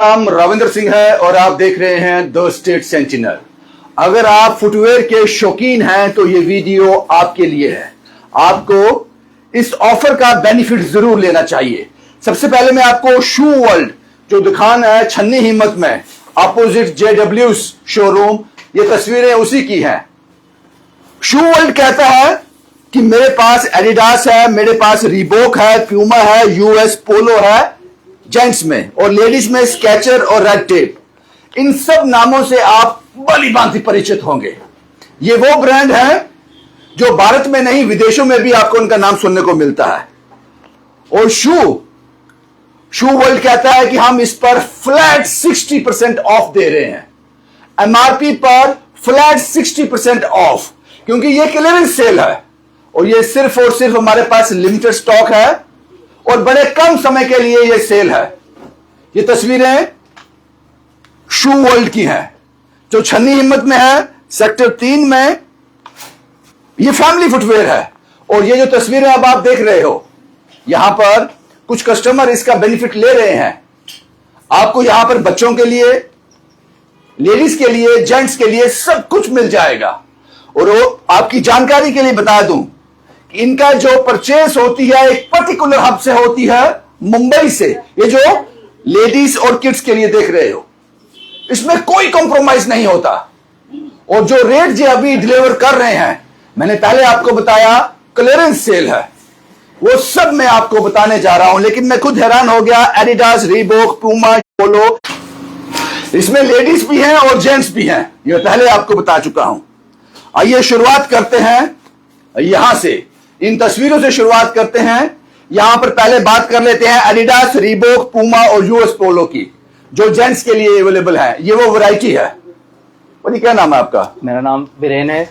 नाम रविंद्र सिंह है और आप देख रहे हैं द स्टेट सेंटिनल। अगर आप फुटवेयर के शौकीन हैं तो ये वीडियो आपके लिए है। आपको इस ऑफर का बेनिफिट जरूर लेना चाहिए। सबसे पहले मैं आपको शू वर्ल्ड जो दुकान है छन्नी हिम्मत में अपोजिट JW's शोरूम, ये तस्वीरें उसी की हैं। शू वर्ल्ड कहता है कि मेरे पास एडिडास है, मेरे पास रीबॉक है, प्यूमा है, US पोलो है जेंट्स में, और लेडीज में स्केचर और रेड टेप। इन सब नामों से आप भली भांति परिचित होंगे। ये वो ब्रांड है जो भारत में नहीं विदेशों में भी आपको उनका नाम सुनने को मिलता है। और शू वर्ल्ड कहता है कि हम इस पर फ्लैट 60% ऑफ दे रहे हैं, MRP पर फ्लैट 60% ऑफ, क्योंकि ये क्लियरेंस सेल है और ये सिर्फ और सिर्फ हमारे पास लिमिटेड स्टॉक है और बड़े कम समय के लिए ये सेल है। ये तस्वीरें शू वर्ल्ड की हैं जो छन्नी हिम्मत में है, सेक्टर 3 में। ये फैमिली फुटवेयर है और ये जो तस्वीरें अब आप देख रहे हो, यहां पर कुछ कस्टमर इसका बेनिफिट ले रहे हैं। आपको यहां पर बच्चों के लिए, लेडीज के लिए, जेंट्स के लिए सब कुछ मिल जाएगा। और वो आपकी जानकारी के लिए बता दूं, इनका जो परचेस होती है एक पर्टिकुलर हब से होती है, मुंबई से। ये जो लेडीज और किड्स के लिए देख रहे हो, इसमें कोई कॉम्प्रोमाइज नहीं होता। और जो रेट जो अभी डिलीवर कर रहे हैं, मैंने पहले आपको बताया क्लियरेंस सेल है, वो सब मैं आपको बताने जा रहा हूं। लेकिन मैं खुद हैरान हो गया, एडिडास, रीबॉक, प्यूमा, पोलो, इसमें लेडीज भी हैं और जेंट्स भी हैं, ये पहले आपको बता चुका हूं। आइए शुरुआत करते हैं यहां से, इन तस्वीरों से शुरुआत करते हैं। यहां पर पहले बात कर लेते हैं एडिडास, रीबॉक, पूमा और US पोलो की, जो जेंट्स के लिए अवेलेबल है। ये वो वैरायटी है। बोलिए, क्या नाम है आपका? मेरा नाम वीरेन है।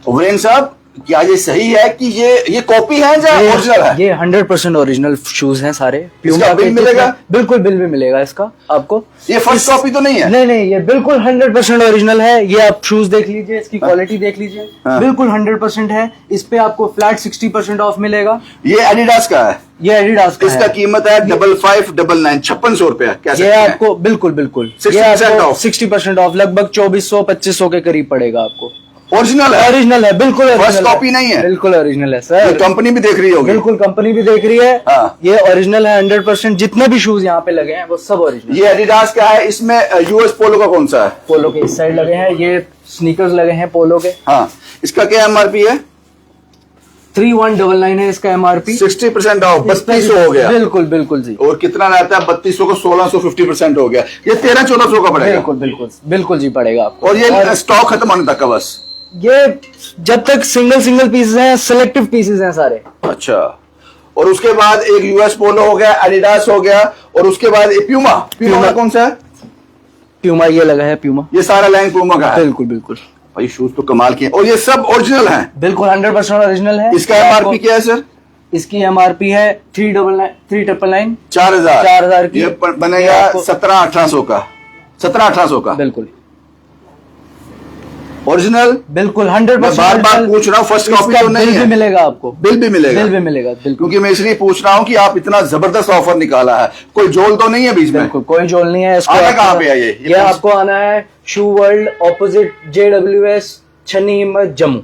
वीरेन साहब, क्या ये सही है कि ये कॉपी है या ओरिजिनल है? ये 100% ओरिजिनल शूज हैं सारे। इसका बिल मिलेगा? बिल्कुल बिल भी मिलेगा इसका आपको। ये फर्स्ट कॉपी तो नहीं है? नहीं, ये बिल्कुल 100% ओरिजिनल है। ये आप शूज देख लीजिए, इसकी क्वालिटी देख लीजिए, बिल्कुल 100% है। इस पे आपको फ्लैट 60% ऑफ मिलेगा। ये एडिडास का है? ये एडिडास का इसका कीमत है 5599, 5600 रुपया। ये आपको बिल्कुल 60% ऑफ, लगभग 2400-2500 के करीब पड़ेगा आपको। ओरिजिनल है? ओरिजिनल है, बिल्कुल फर्स्ट कॉपी नहीं है? बिल्कुल ओरिजिनल है सर। कंपनी भी देख रही होगी? बिल्कुल कंपनी भी देख रही है। ये ओरिजिनल है 100%। जितने भी शूज यहाँ पे लगे हैं वो सब ओरिजिनल। ये एडिडास का है। इसमें US पोलो का कौन सा है? पोलो के इस साइड लगे हैं, ये स्नीकर्स लगे हैं पोलो के। हाँ, इसका क्या MRP है? 3199 है इसका MRP। 60% ऑफ, 3200 हो गया। बिल्कुल जी। और कितना रहता है? 3200 को 1600, 50% हो गया। ये 1300-1400 का पड़ेगा। बिल्कुल जी पड़ेगा आपको। और ये स्टॉक खत्म होने तक का बस? ये जब तक सिंगल पीसेस हैं, सिलेक्टिव पीसेस हैं सारे। अच्छा। और उसके बाद एक US पोलो हो गया, एडिडास हो गया, और उसके बाद प्यूमा कौन सा है? प्यूमा ये लगा है, प्यूमा। ये सारा लाइन प्यूमा का है? बिल्कुल भाई शूज तो कमाल के। और ये सब ओरिजिनल हैं? बिल्कुल 100% ओरिजिनल है। इसका MRP क्या है सर? इसकी MRP है 3999 4000 की। ये बनेगा 1700-1800 का। 1700-1800 का बिल्कुल ओरिजिनल। बिल्कुल 100%। बार पूछ रहा हूँ, फर्स्ट कॉपी तो नहीं है? बिल भी मिलेगा आपको। बिल भी मिलेगा? बिल्कुल। क्योंकि मैं इसलिए पूछ रहा हूँ कि आप इतना जबरदस्त ऑफर निकाला है, कोई जोल तो नहीं है बीच में? बिल्कुल कोई जोल नहीं है। आना कहाँ पे है ये आपको आना है शू वर्ल्ड अपोजिट JW's छन्नी हिम्मत जम्मू,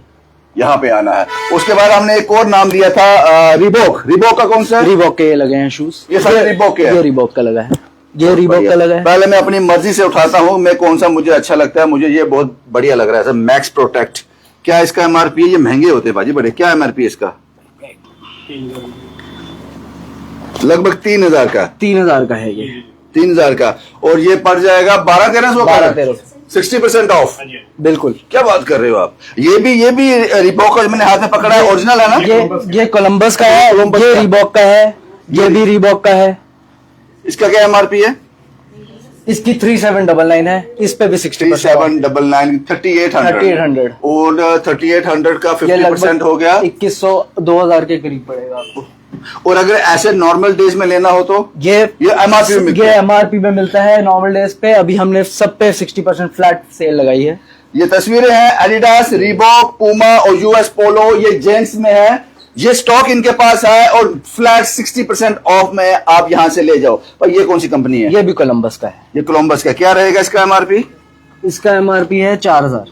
यहाँ पे आना है। उसके बाद हमने एक और नाम दिया था रीबॉक का कौन सा है? रीबॉक के ये लगे हैं शूज। ये सारे रीबॉक के? ये रीबॉक का लगा है, ये रीबॉक का लगा है। पहले मैं अपनी मर्जी से उठाता हूँ, मैं कौन सा मुझे अच्छा लगता है। मुझे ये बहुत बढ़िया लग रहा है सर, मैक्स प्रोटेक्ट। क्या इसका MRP है? ये महंगे होते हैं भाजी बड़े। क्या MRP है इसका? लगभग 3000 का। 3000 का है ये। 3000 का। और ये पड़ जाएगा 1200-1300 का। 60% ऑफ। बिल्कुल। क्या बात कर रहे हो आप? ये भी रीबॉक का मैंने हाथ में पकड़ा है, ओरिजिनल है ना? ये कोलंबस का है, ये रीबॉक का है, ये भी रीबॉक का है। इसका क्या MRP है? इसकी 3799 है। इस पे भी 60%। 3799, 3800। और 3800 का 50% हो गया 2100-2000 के करीब पड़ेगा आपको। और अगर ऐसे नॉर्मल डेज में लेना हो तो ये MRP में मिलता है नॉर्मल डेज पे। अभी हमने सब पे 60% फ्लैट सेल लगाई है। ये तस्वीरें हैं एडिडास, रीबॉक, पूमा और US पोलो। ये जेंट्स में है ये स्टॉक इनके पास है और फ्लैट 60% ऑफ में आप यहां से ले जाओ। पर ये कौन सी कंपनी है? ये भी कोलंबस का है। ये कोलंबस का। क्या रहेगा इसका एमआरपी? इसका एमआरपी है 4000।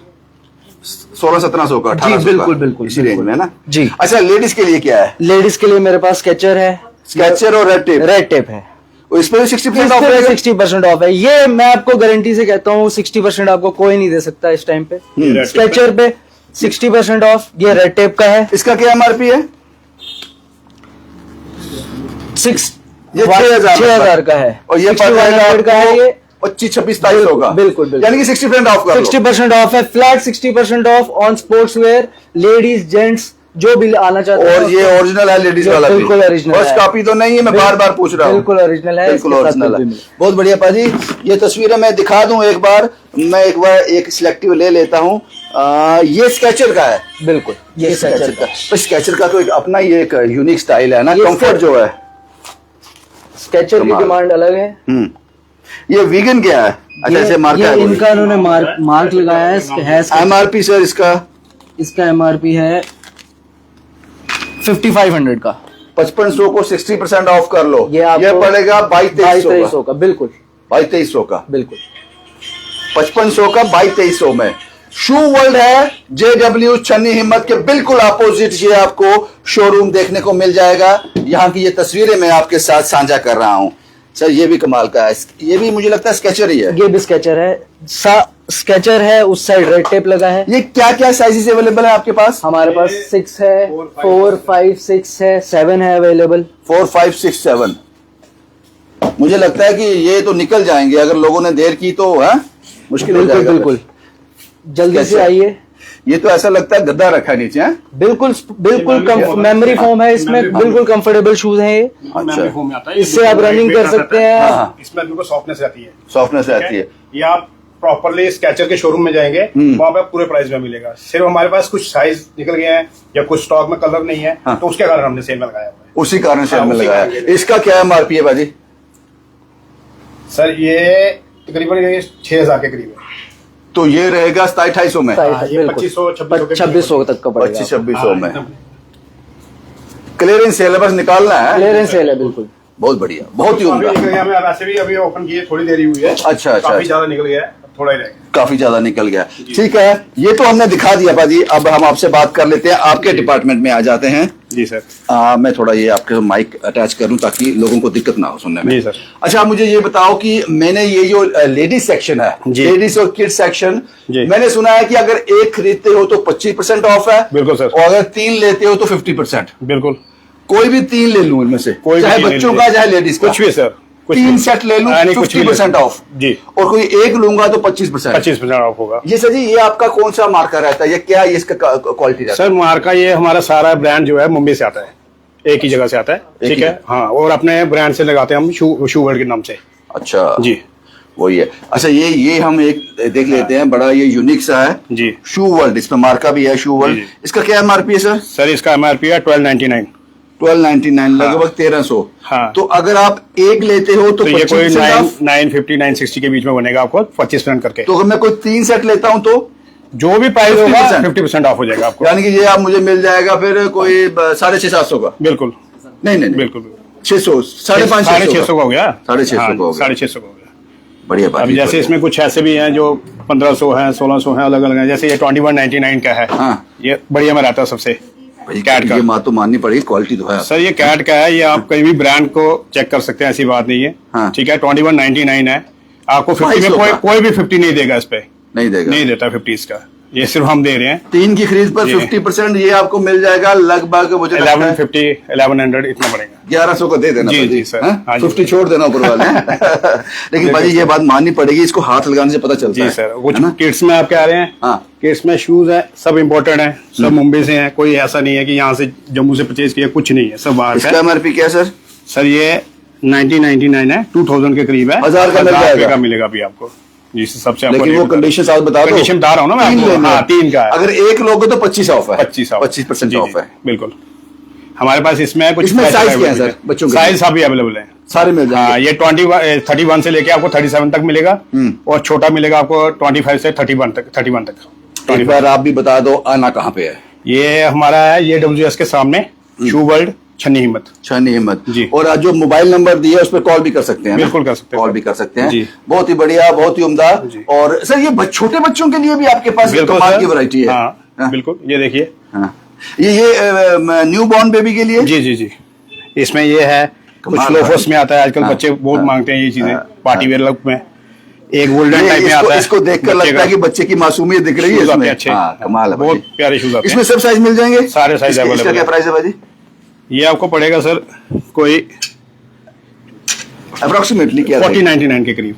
1600-1700 का, 1800 बिल्कुल का, बिल्कुल इसी रेंज में है ना जी। अच्छा, लेडीज के लिए क्या है? लेडीज के लिए मेरे पास स्केचर है, स्केचर और रेड टेप। रेड टेप है, इस पे 60% ऑफ रहेगा। 60% ऑफ है। ये मैं आपको गारंटी से कहता हूँ 60% आपको कोई नहीं दे सकता इस टाइम पे। स्केचर पे 60% ऑफ। ये रेड टेप का है। इसका क्या एमआरपी है? 6000 का है और ये 6100 का है। ये 25-26-2700 का। बिल्कुल यानी कि 60% ऑफ का। 60% ऑफ है, flat 60% of on sports wear, ladies gents जो भी आना चाहते हैं। और ये ओरिजिनल है लेडीज वाला? बिल्कुल ओरिजिनल है। फर्स्ट कॉपी तो नहीं है, मैं बार बार पूछ रहा हूँ। बिल्कुल ओरिजिनल है, बिल्कुल ओरिजिनल है। बहुत बढ़िया पाजी। ये तस्वीरें मैं दिखा दूं एक बार, मैं एक सिलेक्टिव ले लेता हूँ। ये स्केचर का है। बिल्कुल ये स्केचर का। तो स्केचर का तो एक अपना ही एक यूनिक स्टाइल है ना, कंफर्ट जो है। स्केचर की डिमांड अलग है। ये वीगन क्या है? अच्छा, ऐसे मार्क है इनका उन्होंने मार्क लगाया है। एमआरपी सर इसका? इसका एमआरपी है 5500 का। 5500 को 60% ऑफ कर लो, ये पड़ेगा 2200 का। बिल्कुल 2200 का। बिल्कुल 5500 का 2200 में। शू वर्ल्ड है, JW चन्नी हिम्मत के बिल्कुल अपोजिट ये आपको शोरूम देखने को मिल जाएगा। यहाँ की ये तस्वीरें मैं आपके साथ साझा कर रहा हूँ। सर ये भी कमाल का है। ये भी मुझे लगता है स्केचर ही है। ये भी स्केचर है। स्केचर है, उस साइड रेड टेप लगा है। ये क्या क्या साइजेस अवेलेबल है आपके पास? हमारे पास 6 है, 4, 5, 6 है, 7 है अवेलेबल। 4, 5, 6, 7। मुझे लगता है कि ये तो निकल जाएंगे अगर लोगों ने देर की तो। है मुश्किल हो जाएगा। बिल्कुल जल्दी से आइए। ये तो ऐसा लगता है गद्दा रखा है नीचे। बिल्कुल मेमोरी फोम है इसमें, बिल्कुल कंफर्टेबल शूज है ये। अच्छा, इससे आप रनिंग कर सकते हैं। इसमें बिल्कुल सॉफ्टनेस रहती है। सॉफ्टनेस रहती है। ये आप प्रॉपरली स्केचर के शोरूम में जाएंगे, वहाँ पे पूरे प्राइस में मिलेगा। सिर्फ हमारे पास कुछ साइज निकल गए हैं या कुछ स्टॉक में कलर नहीं है, तो उसके कारण हमने सेल में लगाया हुआ है। उसी कारण सेल में लगाया। इसका क्या एमआरपी है बाजी? सर ये तकरीबन 6000 के करीब है। तो ये रहेगा 250 में। 2500 तक का पड़ेगा। 2500 में। क्लियरेंस सेल बस निकालना है। क्लियरेंस सेल है बिल्कुल। बहुत बढ़िया, बहुत ही उम्दा। वैसे भी अभी ओपन किए थोड़ी देरी हुई है। अच्छा, काफी ज्यादा निकल गया है, थोड़ा ही रह गया। काफी ज्यादा निकल गया। ठीक है, ये तो हमने दिखा दिया बाजी। अब हम आपसे बात कर लेते हैं, आपके डिपार्टमेंट में आ जाते हैं। जी सर। मैं थोड़ा ये आपके माइक अटैच करूं ताकि लोगों को दिक्कत ना हो सुनने में। जी सर। अच्छा, मुझे ये बताओ कि मैंने ये जो लेडीज सेक्शन है, लेडीज और किड्स सेक्शन, मैंने सुना है कि अगर एक खरीदते हो तो 25% ऑफ है। बिल्कुल सर। और अगर 3 लेते हो तो 50%। बिल्कुल। कोई भी 3 ले लूं इनमें से, चाहे बच्चों का चाहे लेडीज का, कुछ भी सर। 3 सेट ले लूं 50% ऑफ जी। और कोई एक लूंगा तो 25% 25% ऑफ होगा। ये सर जी, ये आपका कौन सा मार्का रहता है? ये क्या है, इसका क्वालिटी रहता है? सर मार्का ये हमारा सारा ब्रांड जो है मुंबई से आता है, एक ही जगह से आता है। ठीक है, हाँ। और अपने ब्रांड से लगाते हैं हम, शू वर्ल्ड के नाम से। अच्छा जी, वही है। अच्छा, ये हम एक देख लेते हैं, बड़ा ये यूनिक सा है जी। शू वर्ल्ड, इसमें मार्का भी है शू वर्ल्ड। इसका क्या एमआरपी है सर? सर इसका एमआरपी है 1299। 1299, लगभग 1300। हाँ। तो अगर आप एक लेते हो तो ये कोई 25% 950 960 के बीच में बनेगा आपको 25% करके। तो अगर मैं कोई 3 सेट लेता हूँ तो जो भी प्राइस होगा 50% 50% ऑफ हो जाएगा आपको। यानी कि ये आप मुझे मिल जाएगा फिर कोई 650-700 का? बिल्कुल नहीं, बिल्कुल 600, 550 का हो गया। 650 का हो गया। 650 का हो गया। बढ़िया बात। अभी जैसे इसमें कुछ ऐसे भी हैं जो 1500 है, 1600 है, अलग अलग है। जैसे ये 2199 का है। हाँ। ये बढ़िया में रहता है सबसे। कैट का ये बात तो माननी पड़ेगी, क्वालिटी तो है। सर ये कैट का है, ये आप कहीं भी ब्रांड को चेक कर सकते हैं, ऐसी बात नहीं है। हाँ। ठीक है, 2199 है। आपको 50 में कोई भी 50 नहीं देगा इस पे। नहीं देगा, नहीं देता 50 का। ये सिर्फ हम दे रहे हैं। 3 की खरीद पर 50% ये आपको मिल जाएगा लगभग मुझे 1150 1100 इतना पड़ेगा। 1100 को दे देना। जी सर। हाँ, 50 छोड़ देना ऊपर वाले। लेकिन भाई ये बात माननी पड़ेगी, इसको हाथ लगाने से पता चलता है। जी सर। कुछ किड्स में आप कह रहे हैं? हाँ। किड्स में शूज है, सब इम्पोर्टेड है, सब मुंबई से है। कोई ऐसा नहीं है कि यहाँ से जम्मू से परचेज किया, कुछ नहीं है, सब बाहर का। इसका एमआरपी क्या है सर? सर ये 1999 है, 2000 के करीब है। 1000 का मिल जाएगा। मिलेगा अभी आपको। जी सबसे। लेकिन वो कंडीशन आप बता दो। कंडीशन बता रहा हूँ ना मैं आपको। हाँ, 3 का है। अगर एक लोगे तो 25 ऑफ है। 25% ऑफ है। बिल्कुल। हमारे पास इसमें कुछ इसमें साइज क्या है सर बच्चों के? साइज सभी अवेलेबल है, सारे मिल जाएंगे। हाँ, ये 31 से लेके आपको 37 तक मिलेगा। और छोटा मिलेगा आपको 25 से 31 तक। एक बार आप भी बता दो आना कहाँ पे है? ये हमारा है, ये WS के सामने शू वर्ल्ड, छन्नी हिम्मत। छन्नी हिम्मत जी। और आज जो मोबाइल नंबर दिया है उस पर कॉल भी कर सकते हैं ना? बिल्कुल कर सकते हैं, कॉल भी कर सकते हैं जी। बहुत ही बढ़िया, बहुत ही उम्दा। जी। और सर ये छोटे बच्चों के लिए भी आपके पास बिल्कुल कमाल सर। की वैरायटी है। हाँ, बिल्कुल, ये देखिए। हाँ। ये न्यू बॉर्न बेबी के लिए जी जी जी, इसमें ये है, कुछ कमाल लोफर्स है। में आता है आजकल, हाँ, बच्चे बहुत हाँ, मांगते हैं ये चीजें, हाँ, पार्टी वेयर लुक में। एक गोल्डन ये टाइप में आता है, इसको देखकर बच्चे लगता है का। कि बच्चे की मासूमियत दिख रही है शूज आते इसमें। हैं अच्छे, हाँ, कमाल है बहुत भाई। प्यारे शूज आते इसमें हैं। सब साइज मिल जाएंगे? सारे साइज इसका अवेलेबल क्या है। प्राइस है भाजी? ये आपको पड़ेगा सर कोई अप्रोक्सीमेटली क्या 4099 के करीब।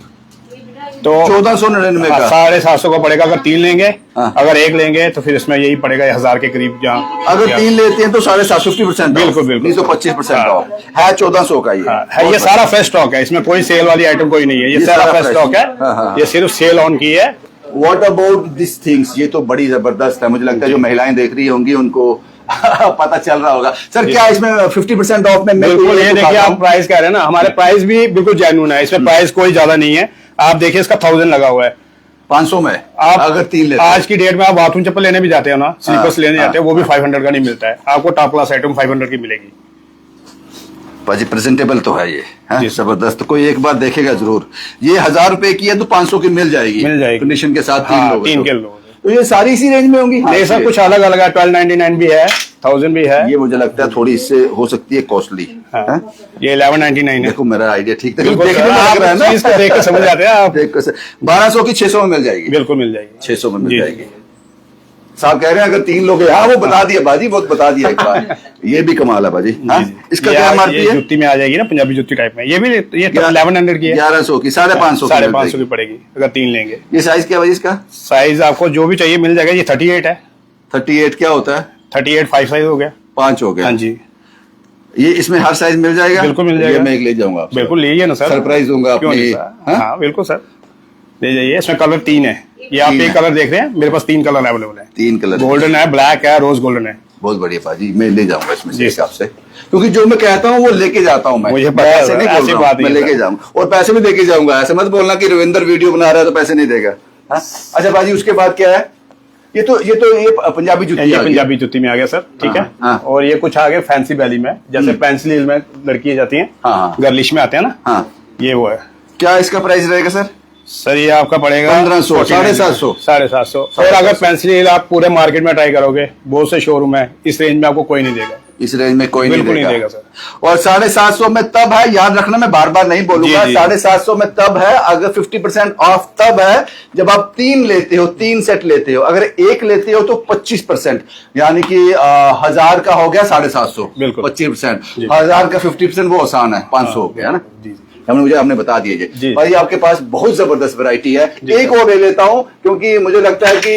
तो 1499 का। 750 का पड़ेगा अगर 3 लेंगे। हाँ। अगर 1 लेंगे तो फिर इसमें यही पड़ेगा 1000 के करीब। जहाँ अगर 3 लेते हैं तो 750% बिल्कुल, बिल्कुल। 225% हाँ। ऑफ है। 1400 का ये है, ये सारा फ्रेश स्टॉक है, इसमें कोई सेल वाली आइटम कोई नहीं है, ये सारा फ्रेश स्टॉक है। हाँ, हाँ। ये सिर्फ सेल ऑन की है। What about this things? ये तो बड़ी जबरदस्त है, मुझे लगता है जो महिलाएं देख रही होंगी उनको पता चल रहा होगा। सर क्या इसमें 50% ऑफ में? बिल्कुल, ये देखिए, आप प्राइस कह रहे हैं ना, हमारे प्राइस भी बिल्कुल जेन्युइन है, इसमें प्राइस कोई ज्यादा नहीं है। आप देखिए, इसका 1000 लगा हुआ है 500 में। आप अगर 3 लेते हैं आज की डेट में आप बाथरूम चप्पल लेने भी जाते हो ना, स्लीपर्स लेने जाते हो, वो भी 500 का नहीं मिलता है आपको, टॉप क्लास आइटम 500 की मिलेगी। पाजी प्रेजेंटेबल तो है ये, है जी। जबरदस्त। कोई एक बार देखेगा जरूर। ये 1000 रुपए की है तो 500 की मिल जाएगी, मिल जाएगी कंडीशन के साथ। हाँ, 3 लोग 3 के लोग। तो ये सारी इसी रेंज में होंगी? नहीं सर, कुछ अलग अलग है, 1299 भी है, 1000 भी है। ये मुझे लगता है थोड़ी इससे हो सकती है कॉस्टली। हाँ, ये 1199 है। देखो मेरा आइडिया ठीक था, बिल्कुल देखने सर, में लग रहा है आप ना, चीज को देख के समझ जाते हैं आप। 1200 की 600 में मिल जाएगी। बिल्कुल मिल जाएगी, 600 में मिल जी। जाएगी। साहब कह रहे हैं अगर 3 लोग हैं। हाँ, वो बता दिया बाजी, बहुत बता दिया एक बार। ये भी कमाल है बाजी। हाँ? इसका क्या एमआरपी है? जुत्ती में आ जाएगी ना, पंजाबी जुत्ती टाइप में। ये भी, ये 1100 की है, 1100 की, 550 550 की पड़ेगी अगर 3 लेंगे। ये साइज क्या है भाई इसका? साइज आपको जो भी चाहिए मिल जाएगा। ये 38 है। 38 क्या होता है? 38 5 साइज हो गया, 5 हो गया। हाँ जी, ये इसमें हर साइज मिल जाएगा? बिल्कुल मिल जाएगा। ये मैं एक ले जाऊंगा आपसे। बिल्कुल लीजिए ना सर, सरप्राइज दूंगा क्यों अपनी। नहीं सर? हाँ? हाँ बिल्कुल सर, ले जाइए। इसमें कलर 3 है, ये आप 3 एक है। कलर देख रहे हैं, मेरे पास 3 कलर अवेलेबल है। 3 कलर, गोल्डन है, ब्लैक है, रोज गोल्डन है। बहुत बढ़िया पाजी, मैं ले जाऊंगा इसमें से जी। हिसाब से, क्योंकि जो मैं कहता हूँ वो लेके जाता हूँ मैं। मुझे पता मैं है ऐसे सर, नहीं ऐसी बोल रहा बात हूँ, मैं नहीं है लेके सर। जाऊंगा और पैसे भी देके जाऊंगा। ऐसे मत बोलना कि रविंदर वीडियो बना रहा है तो पैसे नहीं देगा। हाँ? अच्छा बाजी, उसके बाद क्या है? ये पंजाबी जुत्ती ये आ गई। पंजाबी जुत्ती में आ गया सर, ठीक है। हाँ। और ये कुछ आ गया फैंसी बैली में, जैसे पेंसिल हील में लड़की जाती हैं, हाँ। गर्लिश में आते हैं ना, हाँ, ये वो है क्या इसका प्राइस रहेगा सर? सर। ये आपका पड़ेगा 1500, 750, 750। और अगर पेंसिल हील आप पूरे मार्केट में ट्राई करोगे, बहुत से शोरूम है, इस रेंज में आपको कोई नहीं देगा। इस रेंज में कोई बिल्कुल नहीं नहीं देगा। देगा सर। और 750 में तब है, याद रखना, मैं बार बार नहीं बोलूंगा। जी, जी। 750 में तब है अगर 50% ऑफ तब है जब आप 3 लेते हो, 3 सेट लेते हो। अगर 1 लेते हो तो 25%, यानी कि 1000 का हो गया 750, बिल्कुल। 25%। 1000 का 50% वो आसान है, 500 हो गया, है ना? जी, मुझे आपने बता दिया जी। भाई, आपके पास बहुत जबरदस्त वैरायटी है। एक और ले लेता हूं, क्योंकि मुझे लगता है कि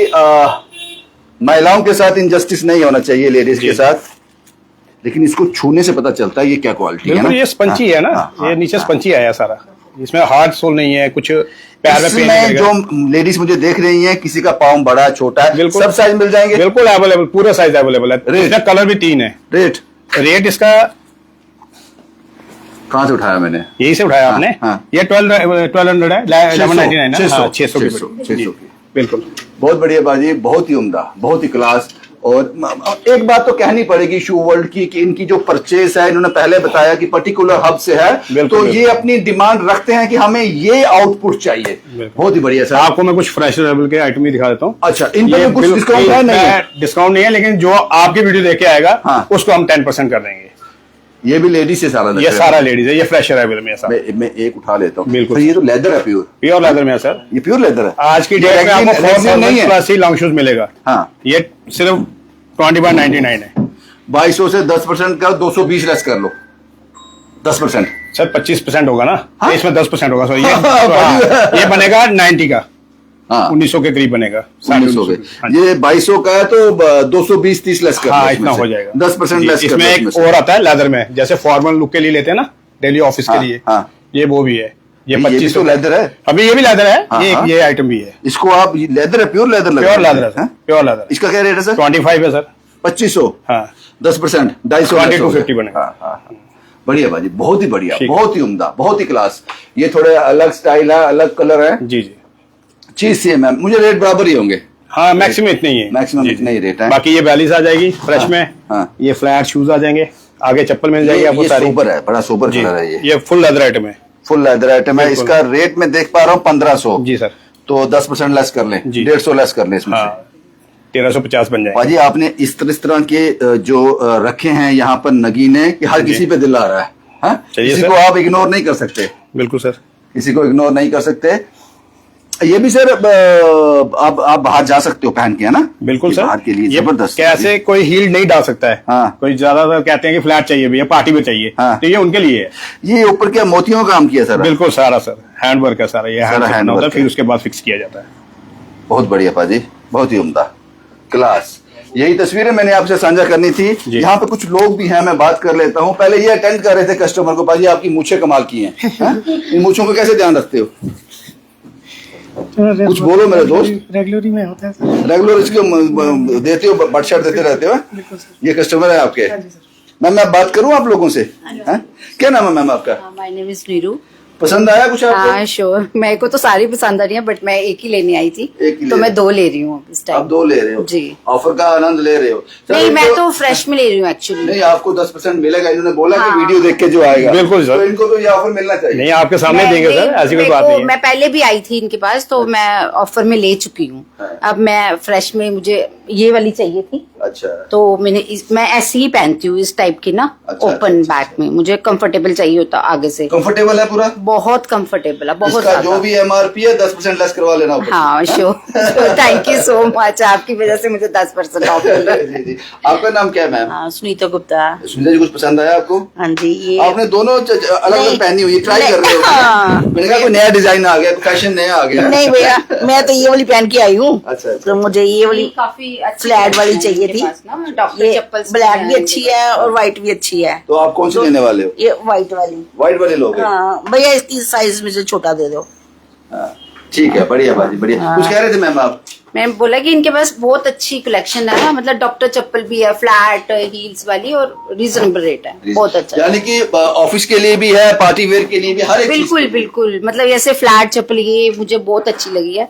महिलाओं के साथ इनजस्टिस नहीं होना चाहिए, लेडीज के साथ। लेकिन इसको छूने से पता चलता है ये क्या क्वालिटी है ना। बिल्कुल, ये स्पंची है ना, ये नीचे स्पंची आया सारा, इसमें हार्ड सोल नहीं है, कुछ पैर में पेन इसमें नहीं लगेगा। जो लेडीज मुझे देख रही हैं, किसी का पाँव बड़ा छोटा है, बिल्कुल। सब साइज मिल जाएंगे। बिल्कुल अवेलेबल, पूरा साइज अवेलेबल है। रेट? इसमें कलर भी 3 है। रेट रेट इसका कहाँ से उठाया मैंने? यही से उठाया आपने। हाँ। ये 1200 है, 1199 है, 600 की 600 की। बिल्कुल। बहुत बढ़िया बाजी, बहुत ही उम्दा, बहुत ही क्लास। और एक बात तो कहनी पड़ेगी शू वर्ल्ड की कि इनकी जो परचेस है, इन्होंने पहले बताया कि पर्टिकुलर हब से है, तो ये अपनी डिमांड रखते हैं कि हमें ये आउटपुट चाहिए। बहुत ही बढ़िया सर। आपको मैं कुछ फ्रेश लेवल के आइटम ही दिखा देता हूँ। अच्छा, इन पर कुछ डिस्काउंट है? नहीं है डिस्काउंट नहीं है, लेकिन जो आपकी वीडियो देख के आएगा, हाँ। उसको हम 10% कर देंगे। ये भी लेडीज से सारा? ये सारा लेडीज है, ये फ्रेशर है में सारा। मैं एक उठा लेता हूँ। बिल्कुल। तो ये तो लेदर है, प्योर लेदर में है सर। ये प्योर लेदर है। आज की डेट में आपको रेक्सीन नहीं है? 4000+ ही लॉन्ग शूज मिलेगा। हाँ। ये सिर्फ 2199 है। 2200 से 10% का 220 लेस कर लो। 10%। सर 25% होगा ना। हाँ? इसमें 10% होगा सर। ये हाँ। ये बनेगा 90 का। हाँ, 1900 के करीब बनेगा। 1900 के। ये 2200 का है तो 220-30 लेस कर हाँ, लो इतना इसमें हो से। जाएगा। 10% लेस कर इसमें लो एक इसमें और आता है लेदर में, जैसे फॉर्मल लुक के लिए लेते हैं ना, डेली ऑफिस के हाँ, लिए। हाँ। ये वो भी है। ये भी 2500 तो लेदर है। अभी ये भी लेदर है। हाँ, हाँ। ये आइटम भी है। इसको आप लेदर है, प्योर लेदर लगा प्योर रहे लेदर हैं? है, प्योर लेदर। इसका क्या रेट है सर? 25 है सर। 2500। हाँ, 10%, 250 20 to 50 बनेगा। हाँ, हाँ। बढ़िया बाजी, बहुत ही बढ़िया, ठीक। बहुत ही उम्दा, बहुत ही क्लास। ये थोड़े अलग स्टाइल है, अलग कलर है, जी जी। चीज सेम है। मुझे रेट बराबर ही होंगे। हाँ मैक्सिमम इतने ही है, मैक्सिमम इतने ही रेट है। बाकी ये 42 आ जाएगी फ्रेश में। हाँ। ये फ्लैट शूज आ जाएंगे, आगे चप्पल मिल जाएगी आपको सारी। सोबर है, बड़ा सोबर कलर है ये फुल लेदर आइटम है। फुल लेदर आइटम है। इसका रेट मैं देख पा रहा हूँ 1500 जी सर। तो 10% लेस कर लें, 150 लेस कर लें इसमें। हाँ 1350 बन जाएगा। भाजी आपने इस तरह के जो रखे हैं यहाँ पर नगीने कि हर किसी पे दिल आ रहा है, हाँ? किसी को आप इग्नोर नहीं कर सकते। बिल्कुल सर, किसी को इग्नोर नहीं कर सकते। ये भी सर आप बाहर जा सकते हो पहन के, है ना? बिल्कुल सर, बाहर के लिए जबरदस्त। कैसे कोई हील नहीं डाल सकता है। हाँ। कोई ज्यादातर कहते हैं कि फ्लैट चाहिए भैया, पार्टी में चाहिए। हाँ। तो ये उनके लिए है। ये ऊपर क्या मोतियों का काम किया सर? बिल्कुल सारा सर हैंड वर्क है सारा, ये हैंड होता है, फिर उसके बाद फिक्स किया जाता है। बहुत बढ़िया पाजी, बहुत ही उम्दा, क्लास। यही तस्वीरें मैंने आपसे साझा करनी थी। यहाँ पे कुछ लोग भी हैं, मैं बात कर लेता हूँ। पहले ये अटेंड कर रहे थे कस्टमर को, पाजी आपकी मूछें कमाल की हैं, इन मूछों को कैसे ध्यान रखते हो? कुछ बोलो मेरे दोस्त। रेगुलरी में होता है सर। रेगुलर इसको देते हो, बट शर्ट देते रहते हो? ये कस्टमर है आपके? मैम मैं बात करूँ आप लोगों से? क्या नाम है मैम आपका? My name is Neeru. पसंद आया कुछ आपको? हाँ श्योर, मेरे को तो सारी पसंद आ रही है, बट मैं एक ही लेने आई थी, तो मैं 2 ले रही हूँ इस टाइम। आप 2 ले रहे हो जी। ऑफर का आनंद ले रहे हो? नहीं, मैं तो फ्रेश में ले रही हूँ एक्चुअली। नहीं, आपको 10% मिलेगा, इन्होंने बोला कि हाँ। वीडियो देख के जो आएगा। बिल्कुल सर, तो इनको तो ये ऑफर मिलना चाहिए। नहीं आपके सामने देंगे सर, ऐसी कोई बात नहीं है। मैं पहले भी आई थी इनके पास, तो मैं ऑफर में ले चुकी हूँ। अब मैं फ्रेश में, मुझे ये वाली चाहिए थी, अच्छा। तो मैं ऐसे ही पहनती हूँ इस टाइप की ना, ओपन बैक में। मुझे कंफर्टेबल चाहिए होता आगे से। कंफर्टेबल है पूरा? बहुत कंफर्टेबल है, बहुत इसका जो भी MRP है 10% लेस करवा लेना ऊपर। हाँ sure, thank you so much, आपकी वजह से मुझे 10% ऑफ मिल रहा है। जी जी। आपका नाम क्या है मैम? हाँ सुनीता गुप्ता। सुनीता जी, कुछ पसंद आया आपको? हाँ जी, ये आपने दोनों अलग अलग पहनी हुई, ट्राई कर रहे हो? हाँ। मैंने कहा कोई नया डिजाइन आ गया, फैशन नया आ गया। नहीं भैया, मैं तो ये वाली पहन के आई हूँ। अच्छा। तो मुझे ये वाली काफी फ्लैट वाली चाहिए थी। ये ब्लैक भी अच्छी है और व्हाइट भी अच्छी है। तो आप कौन सी लेने वाले हो? ये व्हाइट वाली। व्हाइट वाले लोगे? हाँ भैया, इसकी साइज मुझे छोटा दे दो। ठीक है, बढ़िया बाजी, बढ़िया। कुछ कह रहे थे मैम आप? मैंने बोला कि इनके पास बहुत अच्छी कलेक्शन है, मतलब डॉक्टर चप्पल भी है, फ्लैट हील्स वाली, और रीजनेबल रेट है, बहुत अच्छा। यानी कि ऑफिस के लिए भी है, पार्टी वेयर के लिए भी, हर एक चीज बिल्कुल बिल्कुल, मतलब जैसे फ्लैट चप्पल ये मुझे बहुत अच्छी लगी है।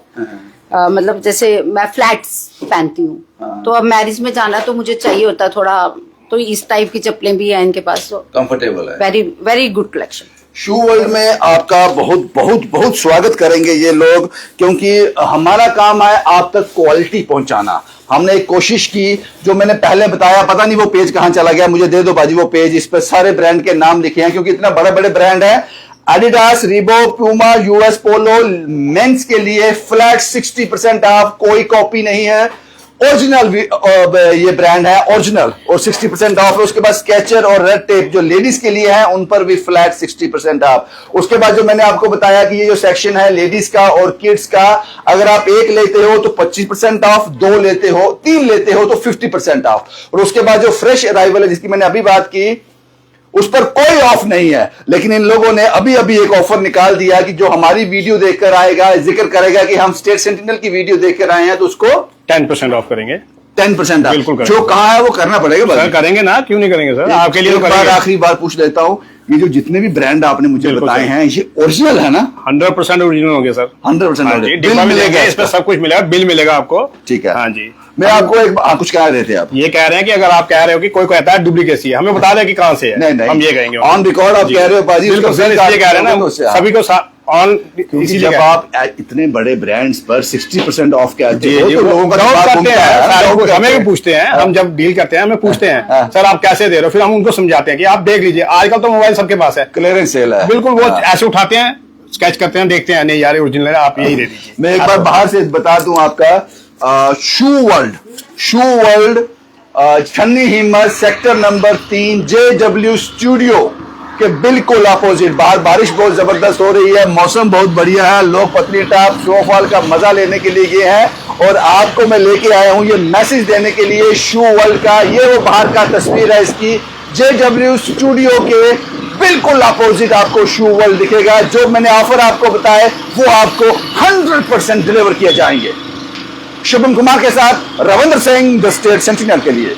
मतलब जैसे मैं फ्लैट्स पहनती हूँ, तो अब मैरिज में जाना तो मुझे चाहिए होता थोड़ा, तो इस टाइप की चप्पलें भी है इनके पास, तो कंफर्टेबल है। Very very good collection. Shoe world में आपका बहुत बहुत बहुत स्वागत करेंगे ये लोग, क्योंकि हमारा काम है आप तक क्वालिटी पहुंचाना। हमने एक कोशिश की, जो मैंने पहले बताया, पता नहीं वो पेज कहां चला गया, मुझे दे दो बाजी वो पेज। इस पर सारे ब्रांड के नाम लिखे हैं, क्योंकि इतना बड़े बड़े ब्रांड है। Adidas, Reebok, Puma, US Polo, men's के लिए फ्लैट 60% ऑफ, कोई कॉपी नहीं है, ओरिजिनल ये ब्रांड है ओरिजिनल, और 60% ऑफ है। उसके बाद स्केचर और रेड टेप जो लेडीज के लिए है, उन पर भी फ्लैट 60% ऑफ। उसके बाद जो मैंने आपको बताया कि ये जो सेक्शन है लेडीज का और किड्स का, अगर आप 1 लेते हो तो 25% ऑफ, 2 लेते हो, 3 लेते हो तो 50% ऑफ। और उसके बाद जो फ्रेश अराइवल है जिसकी मैंने अभी बात की, उस पर कोई ऑफ नहीं है, लेकिन इन लोगों ने अभी अभी एक ऑफर निकाल दिया कि जो हमारी वीडियो देखकर आएगा, जिक्र करेगा कि हम स्टेट सेंटिनल की वीडियो देखकर आए हैं, तो उसको 10% ऑफ करेंगे। 10% ऑफ। बिल्कुल जो कहा है वो करना पड़ेगा सर, करेंगे ना, क्यों नहीं करेंगे सर, आपके लिए तो करेंगे। आखिरी बार पूछ लेता हूँ, ये जो जितने भी ब्रांड आपने मुझे बताए हैं, ये ओरिजिनल है ना? 100% ओरिजिनल होंगे सर। 100% बिल मिलेगा, इस पर सब कुछ मिलेगा, बिल मिलेगा आपको। ठीक है। हाँ जी। मैं आपको एक कुछ कह रहे थे आप? ये कह रहे हैं कि अगर आप कह रहे हो कि कोई कहता है डुप्लीकेसी है, हमें बता दें कि कहाँ से है। नहीं, हम ये कहेंगे ऑन रिकॉर्ड आप कह रहे हो पाजी। बिल्कुल सर, इसलिए कह रहे हैं ना, सभी को ऑन। जब आप इतने बड़े ब्रांड्स पर 60% ऑफ कहते हो तो लोगों का डाउट दिमाग करते घूमता है, हैं, हमें भी पूछते हैं। हम जब डील करते हैं हमें पूछते हैं सर आप कैसे दे रहे हो, फिर हम उनको समझाते हैं कि आप देख लीजिए, आजकल तो मोबाइल सबके पास है, क्लियरेंस सेल है। बिल्कुल वो ऐसे उठाते हैं, स्केच करते हैं, देखते हैं, नहीं यार ओरिजिनल है, आप यही दे दीजिए। मैं एक बार बाहर से बता दूं आपका, शू वर्ल्ड छन्नी हिम्मत, सेक्टर नंबर 3, JW स्टूडियो के बिल्कुल अपोजिट। बाहर बारिश बहुत जबरदस्त हो रही है, मौसम बहुत बढ़िया है, लोग पतली टॉप स्नोफॉल का मजा लेने के लिए गए हैं, और आपको मैं लेके आया हूं ये मैसेज देने के लिए शू वर्ल्ड का। ये वो बाहर का तस्वीर है इसकी, JW स्टूडियो के बिल्कुल अपोजिट आपको शू वर्ल्ड दिखेगा। जो मैंने ऑफर आपको बताए वो आपको 100% डिलीवर किए जाएंगे। शुभम कुमार के साथ Ravindra Singh, the state sentinel के लिए।